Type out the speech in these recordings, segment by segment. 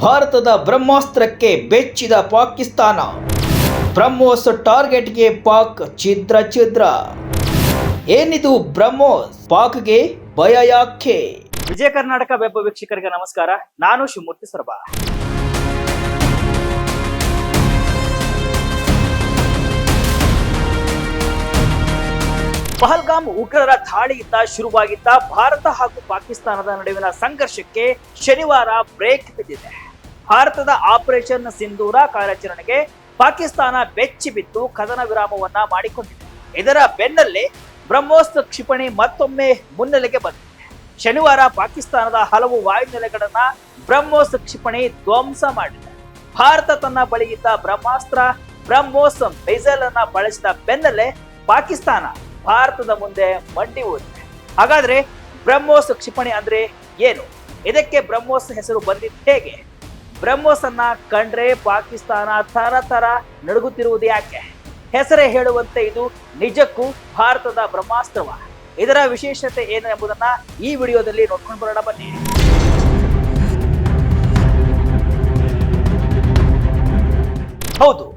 ಭಾರತದ ಬ್ರಹ್ಮಾಸ್ತ್ರಕ್ಕೆ ಬೆಚ್ಚಿದ ಪಾಕಿಸ್ತಾನ. ಬ್ರಹ್ಮೋಸ್ ಟಾರ್ಗೆಟ್ಗೆ ಪಾಕ್ ಛಿದ್ರ. ಏನಿದು ಬ್ರಹ್ಮೋಸ್? ಪಾಕ್ಗೆ ಭಯ ಯಾಕೆ? ವಿಜಯ ಕರ್ನಾಟಕ ವೆಬ್ ವೀಕ್ಷಕರಿಗೆ ನಮಸ್ಕಾರ. ನಾನು ಶಿವಮೂರ್ತಿ ಸರ್ಬಾ. ಪಹಲ್ಗಾಮ್ ಉಗ್ರರ ದಾಳಿಯಿಂದ ಶುರುವಾಗಿದ್ದ ಭಾರತ ಹಾಗೂ ಪಾಕಿಸ್ತಾನದ ನಡುವಿನ ಸಂಘರ್ಷಕ್ಕೆ ಶನಿವಾರ ಬ್ರೇಕ್ ಬಿದ್ದಿದೆ. ಭಾರತದ ಆಪರೇಷನ್ ಸಿಂಧೂರ ಕಾರ್ಯಾಚರಣೆಗೆ ಪಾಕಿಸ್ತಾನ ಬೆಚ್ಚಿ ಬಿದ್ದು ಕದನ ವಿರಾಮವನ್ನ ಮಾಡಿಕೊಂಡಿದೆ. ಇದರ ಬೆನ್ನಲ್ಲೇ ಬ್ರಹ್ಮೋಸ್ ಕ್ಷಿಪಣಿ ಮತ್ತೊಮ್ಮೆ ಮುನ್ನೆಲೆಗೆ ಬಂದಿದೆ. ಶನಿವಾರ ಪಾಕಿಸ್ತಾನದ ಹಲವು ವಾಯುನೆಲೆಗಳನ್ನ ಬ್ರಹ್ಮೋಸ್ ಕ್ಷಿಪಣಿ ಧ್ವಂಸ ಮಾಡಿದೆ. ಭಾರತ ತನ್ನ ಬಳಿ ಇದ್ದ ಬ್ರಹ್ಮಾಸ್ತ್ರ ಬ್ರಹ್ಮೋಸ್ ಮಿಸೈಲ್ ಅನ್ನ ಬಳಸಿದ ಬೆನ್ನಲ್ಲೇ ಪಾಕಿಸ್ತಾನ ಭಾರತದ ಮುಂದೆ ಮಂಡಿ ಊರಿದೆ. ಹಾಗಾದ್ರೆ ಬ್ರಹ್ಮೋಸ್ ಕ್ಷಿಪಣಿ ಅಂದ್ರೆ ಏನು? ಇದಕ್ಕೆ ಬ್ರಹ್ಮೋಸ್ ಹೆಸರು ಬಂದಿದ್ದು ಹೇಗೆ? ಬ್ರಹ್ಮೋಸ್ ಅನ್ನ ಕಂಡ್ರೆ ಪಾಕಿಸ್ತಾನ ತರ ನಡುಗುತ್ತಿರುವುದು ಯಾಕೆ? ಹೆಸರೇ ಹೇಳುವಂತೆ ಇದು ನಿಜಕ್ಕೂ ಭಾರತದ ಬ್ರಹ್ಮಾಸ್ತ್ರವ? ಇದರ ವಿಶೇಷತೆ ಏನು ಎಂಬುದನ್ನ ಈ ವಿಡಿಯೋದಲ್ಲಿ ನೋಡ್ಕೊಂಡು ಬರೋಣ ಬನ್ನಿ. ಹೌದು,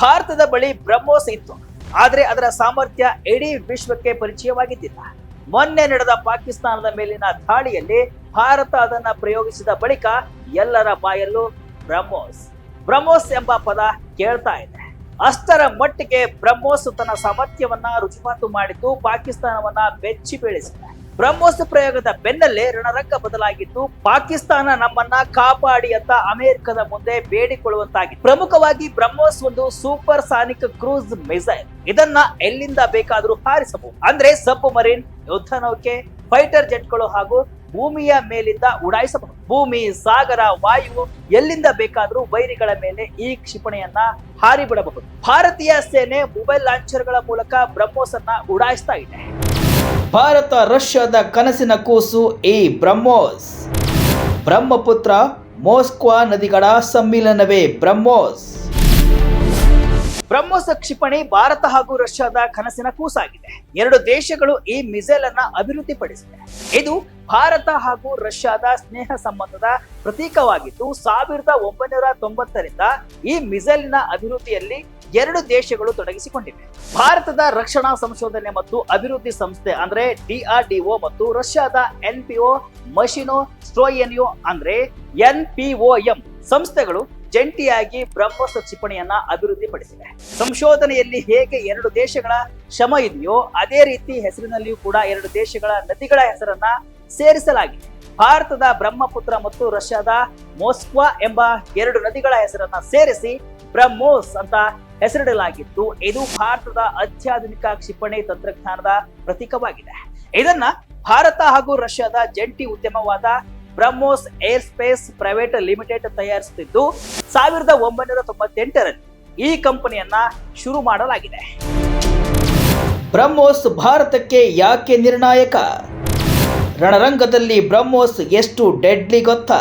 ಭಾರತದ ಬಳಿ ಬ್ರಹ್ಮೋಸ್ ಇತ್ತು, ಆದ್ರೆ ಅದರ ಸಾಮರ್ಥ್ಯ ಇಡೀ ವಿಶ್ವಕ್ಕೆ ಪರಿಚಯವಾಗಿದ್ದಿಲ್ಲ. ಮೊನ್ನೆ ನಡೆದ ಪಾಕಿಸ್ತಾನದ ಮೇಲಿನ ದಾಳಿಯಲ್ಲಿ ಭಾರತ ಅದನ್ನ ಪ್ರಯೋಗಿಸಿದ ಬಳಿಕ ಎಲ್ಲರ ಬಾಯಲ್ಲೂ ಬ್ರಹ್ಮೋಸ್ ಎಂಬ ಪದ ಕೇಳ್ತಾ ಇದೆ. ಅಷ್ಟರ ಮಟ್ಟಿಗೆ ಬ್ರಹ್ಮೋಸ್ ತನ್ನ ಸಾಮರ್ಥ್ಯವನ್ನ ರುಜುವಾತು ಮಾಡಿದ್ದು ಪಾಕಿಸ್ತಾನವನ್ನ ಬೆಚ್ಚಿ ಬೀಳಿಸಿದೆ. ಬ್ರಹ್ಮೋಸ್ ಪ್ರಯೋಗದ ಬೆನ್ನಲ್ಲೇ ರಣರಂಗ ಬದಲಾಗಿದ್ದು ಪಾಕಿಸ್ತಾನ ನಮ್ಮನ್ನ ಕಾಪಾಡಿ ಅಂತ ಅಮೆರಿಕದ ಮುಂದೆ ಬೇಡಿಕೊಳ್ಳುವಂತಾಗಿದೆ. ಪ್ರಮುಖವಾಗಿ ಬ್ರಹ್ಮೋಸ್ ಒಂದು ಸೂಪರ್ ಸಾನಿಕ್ ಕ್ರೂಸ್ ಮಿಸೈಲ್. ಇದನ್ನ ಎಲ್ಲಿಂದ ಬೇಕಾದರೂ ಹಾರಿಸಬಹುದು. ಅಂದ್ರೆ ಸಬ್ ಮರೀನ್, ಯುದ್ಧ ನೌಕೆ, ಫೈಟರ್ ಜೆಟ್ಗಳು ಹಾಗೂ ಭೂಮಿಯ ಮೇಲಿಂದ ಉಡಾಯಿಸಬಹುದು. ಭೂಮಿ, ಸಾಗರ, ವಾಯು ಎಲ್ಲಿಂದ ಬೇಕಾದರೂ ವೈರಿಗಳ ಮೇಲೆ ಈ ಕ್ಷಿಪಣಿಯನ್ನ ಹಾರಿ ಬಿಡಬಹುದು. ಭಾರತೀಯ ಸೇನೆ ಮೊಬೈಲ್ ಲಾಂಚರ್ಗಳ ಮೂಲಕ ಬ್ರಹ್ಮೋಸ್ ಅನ್ನ ಉಡಾಯಿಸ್ತಾ ಇದೆ. ಭಾರತ ರಷ್ಯಾದ ಕನಸಿನ ಕೂಸು ಈ ಬ್ರಹ್ಮೋಸ್. ಬ್ರಹ್ಮಪುತ್ರ ಮೋಸ್ಕ್ವಾ ನದಿಗಳ ಸಮ್ಮಿಲನವೇ ಬ್ರಹ್ಮೋಸ್. ಬ್ರಹ್ಮೋಸ್ ಕ್ಷಿಪಣಿ ಭಾರತ ಹಾಗೂ ರಷ್ಯಾದ ಕನಸಿನ ಕೂಸಾಗಿದೆ. ಎರಡು ದೇಶಗಳು ಈ ಮಿಸೈಲ್ ಅನ್ನ ಅಭಿವೃದ್ಧಿಪಡಿಸಿದೆ. ಇದು ಭಾರತ ಹಾಗೂ ರಷ್ಯಾದ ಸ್ನೇಹ ಸಂಬಂಧದ ಪ್ರತೀಕವಾಗಿದ್ದು 1990ರಿಂದ ಈ ಮಿಸೈಲ್ನ ಅಭಿವೃದ್ಧಿಯಲ್ಲಿ ಎರಡು ದೇಶಗಳು ತೊಡಗಿಸಿಕೊಂಡಿವೆ. ಭಾರತದ ರಕ್ಷಣಾ ಸಂಶೋಧನೆ ಮತ್ತು ಅಭಿವೃದ್ಧಿ ಸಂಸ್ಥೆ ಅಂದ್ರೆ DRDO ಮತ್ತು ರಷ್ಯಾದ NPO ಮಶಿನೋ ಸ್ಟ್ರೋಯೆನಿಯೋ ಅಂದ್ರೆ NPOM ಸಂಸ್ಥೆಗಳು ಜಂಟಿಯಾಗಿ ಬ್ರಹ್ಮೋಸ್ ಕ್ಷಿಪಣಿಯನ್ನ ಅಭಿವೃದ್ಧಿಪಡಿಸಿದೆ. ಸಂಶೋಧನೆಯಲ್ಲಿ ಹೇಗೆ ಎರಡು ದೇಶಗಳ ಶ್ರಮ ಇದೆಯೋ ಅದೇ ರೀತಿ ಹೆಸರಿನಲ್ಲಿಯೂ ಕೂಡ ಎರಡು ದೇಶಗಳ ನದಿಗಳ ಹೆಸರನ್ನ ಸೇರಿಸಲಾಗಿದೆ. ಭಾರತದ ಬ್ರಹ್ಮಪುತ್ರ ಮತ್ತು ರಷ್ಯಾದ ಮೋಸ್ಕ್ವಾ ಎಂಬ ಎರಡು ನದಿಗಳ ಹೆಸರನ್ನ ಸೇರಿಸಿ ಬ್ರಹ್ಮೋಸ್ ಅಂತ ಹೆಸರಿಡಲಾಗಿದ್ದು ಇದು ಭಾರತದ ಅತ್ಯಾಧುನಿಕ ಕ್ಷಿಪಣಿ ತಂತ್ರಜ್ಞಾನದ ಪ್ರತೀಕವಾಗಿದೆ. ಇದನ್ನ ಭಾರತ ಹಾಗೂ ರಷ್ಯಾದ ಜಂಟಿ ಉದ್ಯಮವಾದ BrahMos aerospace private limited ತಯಾರಿಸುತ್ತಿದ್ದು 1998ರಲ್ಲಿ ಈ ಕಂಪನಿಯನ್ನ ಶುರು ಮಾಡಲಾಗಿದೆ. ಬ್ರಹ್ಮೋಸ್ ಭಾರತಕ್ಕೆ ಯಾಕೆ ನಿರ್ಣಾಯಕ? ರಣರಂಗದಲ್ಲಿ ಬ್ರಹ್ಮೋಸ್ ಎಷ್ಟು ಡೆಡ್ಲಿ ಗೊತ್ತಾ?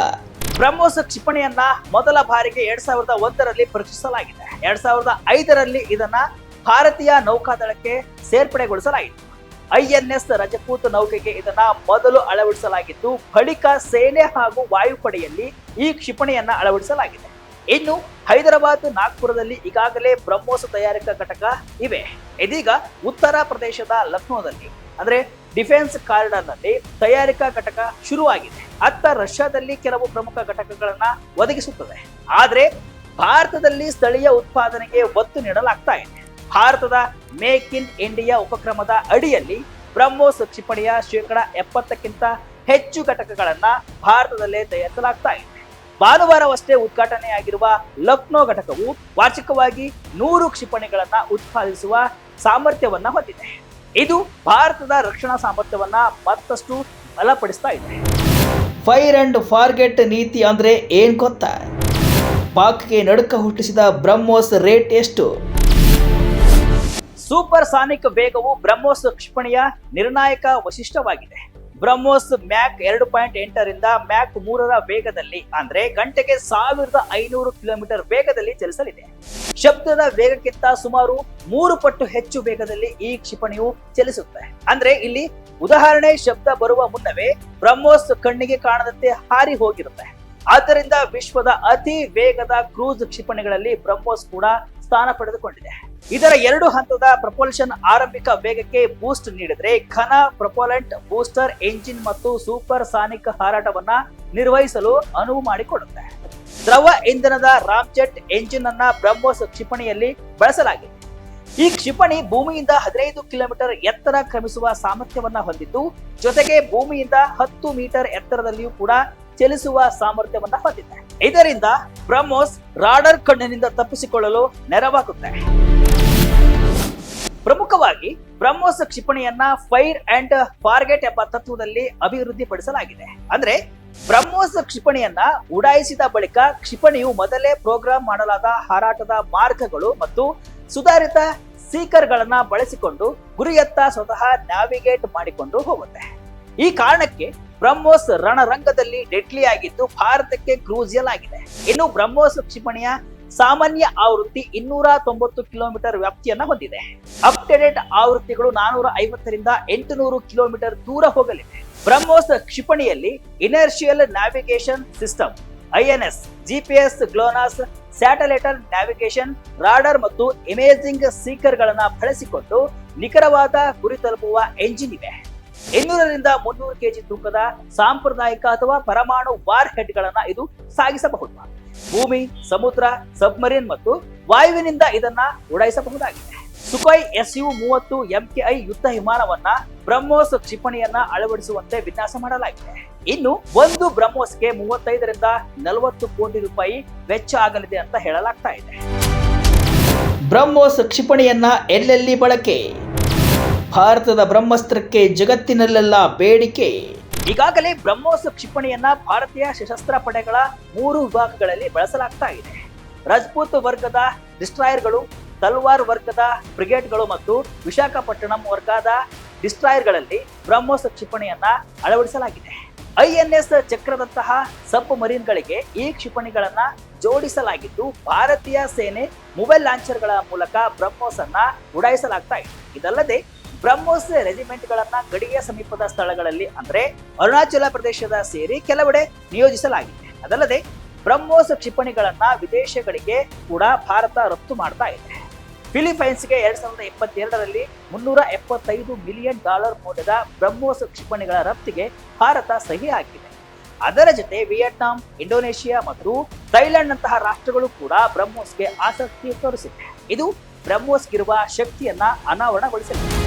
ಬ್ರಹ್ಮೋಸ್ ಕ್ಷಿಪಣಿಯನ್ನ ಮೊದಲ ಬಾರಿಗೆ 2001ರಲ್ಲಿ ಪರೀಕ್ಷಿಸಲಾಗಿದೆ. 2005ರಲ್ಲಿ ಇದನ್ನ ಭಾರತೀಯ ನೌಕಾದಳಕ್ಕೆ ಸೇರ್ಪಡೆಗೊಳಿಸಲಾಯಿತು. INS ರಜಪೂತ್ ನೌಕೆಗೆ ಇದನ್ನ ಮೊದಲು ಅಳವಡಿಸಲಾಗಿದ್ದು ಬಳಿಕ ಸೇನೆ ಹಾಗೂ ವಾಯುಪಡೆಯಲ್ಲಿ ಈ ಕ್ಷಿಪಣಿಯನ್ನ ಅಳವಡಿಸಲಾಗಿದೆ. ಇನ್ನು ಹೈದರಾಬಾದ್, ನಾಗ್ಪುರದಲ್ಲಿ ಈಗಾಗಲೇ ಬ್ರಹ್ಮೋಸ್ ತಯಾರಿಕಾ ಘಟಕ ಇವೆ. ಇದೀಗ ಉತ್ತರ ಪ್ರದೇಶದ ಲಕ್ನೋದಲ್ಲಿ ಅಂದ್ರೆ ಡಿಫೆನ್ಸ್ ಕಾರಿಡಾರ್ ನಲ್ಲಿ ತಯಾರಿಕಾ ಘಟಕ ಶುರುವಾಗಿದೆ. ಅತ್ತ ರಷ್ಯಾದಲ್ಲಿ ಕೆಲವು ಪ್ರಮುಖ ಘಟಕಗಳನ್ನ ಒದಗಿಸುತ್ತದೆ. ಆದ್ರೆ ಭಾರತದಲ್ಲಿ ಸ್ಥಳೀಯ ಉತ್ಪಾದನೆಗೆ ಒತ್ತು ನೀಡಲಾಗ್ತಾ ಇದೆ. ಭಾರತದ ಮೇಕ್ ಇನ್ ಇಂಡಿಯಾ ಉಪಕ್ರಮದ ಅಡಿಯಲ್ಲಿ ಬ್ರಹ್ಮೋಸ್ ಕ್ಷಿಪಣಿಯ 70%ಕ್ಕಿಂತ ಹೆಚ್ಚು ಘಟಕಗಳನ್ನ ಭಾರತದಲ್ಲೇ ತಯಾರಿಸಲಾಗ್ತಾ ಇದೆ. ಭಾನುವಾರವಷ್ಟೇ ಉದ್ಘಾಟನೆಯಾಗಿರುವ ಲಕ್ನೋ ಘಟಕವು ವಾರ್ಷಿಕವಾಗಿ 100 ಕ್ಷಿಪಣಿಗಳನ್ನ ಉತ್ಪಾದಿಸುವ ಸಾಮರ್ಥ್ಯವನ್ನ ಹೊಂದಿದೆ. ಇದು ಭಾರತದ ರಕ್ಷಣಾ ಸಾಮರ್ಥ್ಯವನ್ನ ಮತ್ತಷ್ಟು ಬಲಪಡಿಸ್ತಾ ಇದೆ. ಫೈರ್ ಅಂಡ್ ಫಾರ್ಗೆಟ್ ನೀತಿ ಅಂದ್ರೆ ಏನ್ ಗೊತ್ತಾ? ಪಾಕ್ಗೆ ನಡುಕ ಹುಟ್ಟಿಸಿದ ಬ್ರಹ್ಮೋಸ್ ರೇಟ್ ಎಷ್ಟು? ಸೂಪರ್ ಸಾನಿಕ್ ವೇಗವು ಬ್ರಹ್ಮೋಸ್ ಕ್ಷಿಪಣಿಯ ನಿರ್ಣಾಯಕ ವೈಶಿಷ್ಟ್ಯವಾಗಿದೆ. ಬ್ರಹ್ಮೋಸ್ ಮ್ಯಾಕ್ 2.8ರಿಂದ ಮ್ಯಾಕ್ 3ರ ವೇಗದಲ್ಲಿ ಅಂದ್ರೆ ಗಂಟೆಗೆ 1500 ಕಿಲೋಮೀಟರ್ ವೇಗದಲ್ಲಿ ಚಲಿಸಲಿದೆ. ಶಬ್ದದ ವೇಗಕ್ಕಿಂತ ಸುಮಾರು 3 ಪಟ್ಟು ಹೆಚ್ಚು ವೇಗದಲ್ಲಿ ಈ ಕ್ಷಿಪಣಿಯು ಚಲಿಸುತ್ತೆ. ಅಂದ್ರೆ ಇಲ್ಲಿ ಉದಾಹರಣೆ, ಶಬ್ದ ಬರುವ ಮುನ್ನವೇ ಬ್ರಹ್ಮೋಸ್ ಕಣ್ಣಿಗೆ ಕಾಣದಂತೆ ಹಾರಿ ಹೋಗಿರುತ್ತೆ. ಆದ್ದರಿಂದ ವಿಶ್ವದ ಅತಿ ವೇಗದ ಕ್ರೂಸ್ ಕ್ಷಿಪಣಿಗಳಲ್ಲಿ ಬ್ರಹ್ಮೋಸ್ ಕೂಡ ಸ್ಥಾನ ಪಡೆದುಕೊಂಡಿದೆ. ಇದರ 2 ಹಂತದ ಪ್ರಪೋಲ್ಷನ್ ಆರಂಭಿಕ ವೇಗಕ್ಕೆ ಬೂಸ್ಟ್ ನೀಡಿದ್ರೆ ಘನ ಪ್ರೊಪೋಲೆಂಟ್ ಬೂಸ್ಟರ್ ಎಂಜಿನ್ ಮತ್ತು ಸೂಪರ್ ಸಾನಿಕ್ ಹಾರಾಟವನ್ನ ನಿರ್ವಹಿಸಲು ಅನುವು ಮಾಡಿಕೊಡುತ್ತೆ. ದ್ರವ ಇಂಧನದ ರಾಮ್ಜೆಟ್ ಎಂಜಿನ್ ಅನ್ನ ಬ್ರಹ್ಮೋಸ್ ಕ್ಷಿಪಣಿಯಲ್ಲಿ ಬಳಸಲಾಗಿದೆ. ಈ ಕ್ಷಿಪಣಿ ಭೂಮಿಯಿಂದ 15 ಕಿಲೋಮೀಟರ್ ಎತ್ತರ ಕ್ರಮಿಸುವ ಸಾಮರ್ಥ್ಯವನ್ನ ಹೊಂದಿದ್ದು, ಜೊತೆಗೆ ಭೂಮಿಯಿಂದ 10 ಮೀಟರ್ ಎತ್ತರದಲ್ಲಿಯೂ ಕೂಡ ಚಲಿಸುವ ಸಾಮರ್ಥ್ಯವನ್ನ ಹೊಂದಿದೆ. ಇದರಿಂದ ಬ್ರಹ್ಮೋಸ್ ರಾಡರ್ ಕಣ್ಣಿನಿಂದ ತಪ್ಪಿಸಿಕೊಳ್ಳಲು ನೆರವಾಗುತ್ತೆ. ಪ್ರಮುಖವಾಗಿ ಬ್ರಹ್ಮೋಸ್ ಕ್ಷಿಪಣಿಯನ್ನ ಫೈರ್ ಅಂಡ್ ಫಾರ್ಗೆಟ್ ಎಂಬ ತತ್ವದಲ್ಲಿ ಅಭಿವೃದ್ಧಿಪಡಿಸಲಾಗಿದೆ. ಅಂದ್ರೆ ಬ್ರಹ್ಮೋಸ್ ಕ್ಷಿಪಣಿಯನ್ನ ಉಡಾಯಿಸಿದ ಬಳಿಕ ಕ್ಷಿಪಣಿಯು ಮೊದಲೇ ಪ್ರೋಗ್ರಾಮ್ ಮಾಡಲಾದ ಹಾರಾಟದ ಮಾರ್ಗಗಳು ಮತ್ತು ಸುಧಾರಿತ ಸೀಕರ್ ಗಳನ್ನ ಬಳಸಿಕೊಂಡು ಗುರಿಯತ್ತ ಸ್ವತಃ ನ್ಯಾವಿಗೇಟ್ ಮಾಡಿಕೊಂಡು ಹೋಗುತ್ತೆ. ಈ ಕಾರಣಕ್ಕೆ ಬ್ರಹ್ಮೋಸ್ ರಣರಂಗದಲ್ಲಿ ಡೆಡ್ಲಿ ಆಗಿದ್ದು ಭಾರತಕ್ಕೆ ಕ್ರೂಸಿಯಲ್ ಆಗಿದೆ. ಇನ್ನು ಬ್ರಹ್ಮೋಸ್ ಕ್ಷಿಪಣಿಯ ಸಾಮಾನ್ಯ ಆವೃತ್ತಿ 290 ಕಿಲೋಮೀಟರ್ ವ್ಯಾಪ್ತಿಯನ್ನ ಹೊಂದಿದೆ. ಅಪ್ಡೇಟೆಡ್ ಆವೃತ್ತಿಗಳು 450 ರಿಂದ 800 ಕಿಲೋಮೀಟರ್ ದೂರ ಹೋಗಲಿವೆ. ಬ್ರಹ್ಮೋಸ್ ಕ್ಷಿಪಣಿಯಲ್ಲಿ inertial navigation system INS, GPS, GLONASS, satellite navigation, radar ಮತ್ತು ಇಮೇಜಿಂಗ್ ಸೀಕರ್ ಗಳನ್ನ ಬಳಸಿಕೊಂಡು ನಿಖರವಾದ ಗುರಿ ತಲುಪುವ ಎಂಜಿನ್ ಇವೆ. 200 ರಿಂದ 300 ಕೆಜಿ ತೂಕದ ಸಾಂಪ್ರದಾಯಿಕ ಅಥವಾ ಪರಮಾಣು ವಾರ್ ಹೆಡ್ ಗಳನ್ನ ಇದು ಸಾಗಿಸಬಹುದು. ಭೂಮಿ, ಸಮುದ್ರ, ಸಬ್ಮರೀನ್ ಮತ್ತು ವಾಯುವಿನಿಂದ ಇದನ್ನ ಉಡಾಯಿಸಬಹುದಾಗಿದೆ. ಸುಖೋಯ್ Su-30 MKI ಯುದ್ಧ ವಿಮಾನವನ್ನ ಬ್ರಹ್ಮೋಸ್ ಕ್ಷಿಪಣಿಯನ್ನ ಅಳವಡಿಸುವಂತೆ ವಿನ್ಯಾಸ ಮಾಡಲಾಗಿದೆ. ಇನ್ನು ಒಂದು ಬ್ರಹ್ಮೋಸ್ಗೆ 35 ರಿಂದ 40 ಕೋಟಿ ರೂಪಾಯಿ ವೆಚ್ಚ ಆಗಲಿದೆ ಅಂತ ಹೇಳಲಾಗ್ತಾ ಇದೆ. ಬ್ರಹ್ಮೋಸ್ ಕ್ಷಿಪಣಿಯನ್ನ ಎಲ್ಲೆಲ್ಲಿ ಬಳಕೆ? ಭಾರತದ ಬ್ರಹ್ಮಾಸ್ತ್ರಕ್ಕೆ ಜಗತ್ತಿನಲ್ಲೆಲ್ಲ ಬೇಡಿಕೆ. ಈಗಾಗಲೇ ಬ್ರಹ್ಮೋಸ್ ಕ್ಷಿಪಣಿಯನ್ನ ಭಾರತೀಯ ಸಶಸ್ತ್ರ ಪಡೆಗಳ 3 ವಿಭಾಗಗಳಲ್ಲಿ ಬಳಸಲಾಗ್ತಾ ಇದೆ. ರಜಪೂತ್ ವರ್ಗದ ಡಿಸ್ಟ್ರಾಯರ್ಗಳು, ತಲ್ವಾರ್ ವರ್ಗದ ಬ್ರಿಗೇಡ್ಗಳು ಮತ್ತು ವಿಶಾಖಪಟ್ಟಣಂ ವರ್ಗದ ಡಿಸ್ಟ್ರಾಯರ್ಗಳಲ್ಲಿ ಬ್ರಹ್ಮೋಸ್ ಕ್ಷಿಪಣಿಯನ್ನ ಅಳವಡಿಸಲಾಗಿದೆ. INS ಚಕ್ರದಂತಹ ಸಬ್ ಮರೀನ್ಗಳಿಗೆ ಈ ಕ್ಷಿಪಣಿಗಳನ್ನ ಜೋಡಿಸಲಾಗಿದ್ದು, ಭಾರತೀಯ ಸೇನೆ ಮೊಬೈಲ್ ಲಾಂಚರ್ಗಳ ಮೂಲಕ ಬ್ರಹ್ಮೋಸ್ ಅನ್ನ ಉಡಾಯಿಸಲಾಗ್ತಾ ಇದೆ. ಇದಲ್ಲದೆ ಬ್ರಹ್ಮೋಸ್ ರೆಜಿಮೆಂಟ್ ಗಳನ್ನ ಗಡಿಯ ಸಮೀಪದ ಸ್ಥಳಗಳಲ್ಲಿ ಅಂದ್ರೆ ಅರುಣಾಚಲ ಪ್ರದೇಶದ ಸೇರಿ ಕೆಲವೆಡೆ ನಿಯೋಜಿಸಲಾಗಿದೆ. ಅದಲ್ಲದೆ ಬ್ರಹ್ಮೋಸ್ ಕ್ಷಿಪಣಿಗಳನ್ನ ವಿದೇಶಗಳಿಗೆ ಕೂಡ ಭಾರತ ರಫ್ತು ಮಾಡ್ತಾ ಇದೆ. ಫಿಲಿಪೈನ್ಸ್ಗೆ 2022ರಲ್ಲಿ $375 ಮಿಲಿಯನ್ ಮೌಲ್ಯದ ಬ್ರಹ್ಮೋಸ್ ಕ್ಷಿಪಣಿಗಳ ರಫ್ತಿಗೆ ಭಾರತ ಸಹಿ ಹಾಕಿದೆ. ಅದರ ಜೊತೆ ವಿಯೆಟ್ನಾಂ, ಇಂಡೋನೇಷಿಯಾ ಮತ್ತು ಥೈಲ್ಯಾಂಡ್ ನಂತಹ ರಾಷ್ಟ್ರಗಳು ಕೂಡ ಬ್ರಹ್ಮೋಸ್ಗೆ ಆಸಕ್ತಿ ತೋರಿಸಿದೆ. ಇದು ಬ್ರಹ್ಮೋಸ್ಗಿರುವ ಶಕ್ತಿಯನ್ನ ಅನಾವರಣಗೊಳಿಸಲಿದೆ.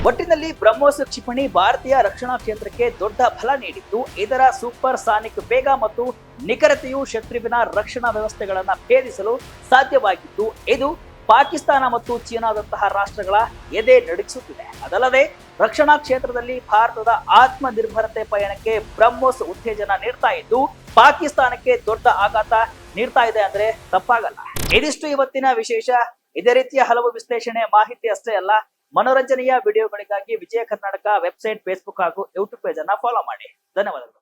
ಒಟ್ಟಿನಲ್ಲಿ ಬ್ರಹ್ಮೋಸ್ ಕ್ಷಿಪಣಿ ಭಾರತೀಯ ರಕ್ಷಣಾ ಕ್ಷೇತ್ರಕ್ಕೆ ದೊಡ್ಡ ಬಲ ನೀಡಿದ್ದು, ಇದರ ಸೂಪರ್ ಸಾನಿಕ್ ವೇಗ ಮತ್ತು ನಿಖರತೆಯು ಶತ್ರುವಿನ ರಕ್ಷಣಾ ವ್ಯವಸ್ಥೆಗಳನ್ನು ಭೇದಿಸಲು ಸಾಧ್ಯವಾಗಿದ್ದು, ಇದು ಪಾಕಿಸ್ತಾನ ಮತ್ತು ಚೀನಾದಂತಹ ರಾಷ್ಟ್ರಗಳ ಎದೆ ನಡುಗಿಸುತ್ತಿದೆ. ಅದಲ್ಲದೆ ರಕ್ಷಣಾ ಕ್ಷೇತ್ರದಲ್ಲಿ ಭಾರತದ ಆತ್ಮನಿರ್ಭರತೆ ಪಯಣಕ್ಕೆ ಬ್ರಹ್ಮೋಸ್ ಉತ್ತೇಜನ ನೀಡ್ತಾ ಇದ್ದು, ಪಾಕಿಸ್ತಾನಕ್ಕೆ ದೊಡ್ಡ ಆಘಾತ ನೀಡ್ತಾ ಇದೆ ಅಂದ್ರೆ ತಪ್ಪಾಗಲ್ಲ. ಇದಿಷ್ಟು ಇವತ್ತಿನ ವಿಶೇಷ. ಇದೇ ರೀತಿಯ ಹಲವು ವಿಶ್ಲೇಷಣೆ ಮಾಹಿತಿ ಅಷ್ಟೇ ಅಲ್ಲ, ಮನೋರಂಜನೆಯ ವಿಡಿಯೋಗಳಿಗಾಗಿ ವಿಜಯ ಕರ್ನಾಟಕ ವೆಬ್ಸೈಟ್, ಫೇಸ್ಬುಕ್ ಹಾಗೂ ಯೂಟ್ಯೂಬ್ ಪೇಜ್ ಅನ್ನ ಫಾಲೋ ಮಾಡಿ. ಧನ್ಯವಾದಗಳು.